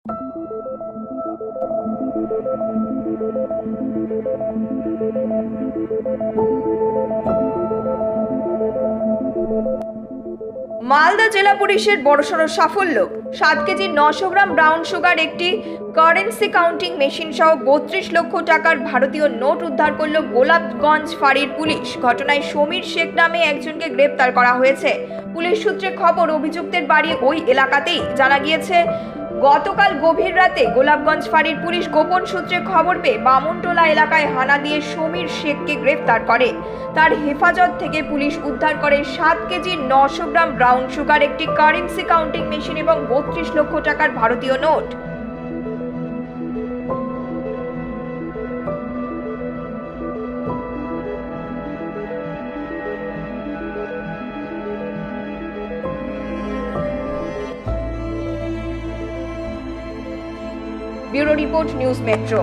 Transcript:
মালদা জেলা পুলিশের বড়সড় সাফল্য। 7 কেজি 900 গ্রাম ব্রাউন সুগার, একটি কারেন্সি কাউন্টিং মেশিন সহ 32 লক্ষ টাকার ভারতীয় নোট উদ্ধার করল গোলাপগঞ্জ ফাঁড়ির পুলিশ। ঘটনায় সমীর শেখ নামে একজনকে গ্রেপ্তার করা হয়েছে। পুলিশ সূত্রে খবর, অভিযুক্তের বাড়ি ওই এলাকাতেই। জানা গিয়েছে, গতকাল গভীর রাতে গোলাপগঞ্জ ফাঁড়ির পুলিশ গোপন সূত্রে খবর পেয়ে বামুনটোলা এলাকায় হানা দিয়ে সমীর শেখকে গ্রেফতার করে। তার হেফাজত থেকে পুলিশ উদ্ধার করে 7 কেজি 900 গ্রাম ব্রাউন সুগার, একটি কারেন্সি কাউন্টিং মেশিন এবং 32 লক্ষ টাকার ভারতীয় note. Bureau report, news metro.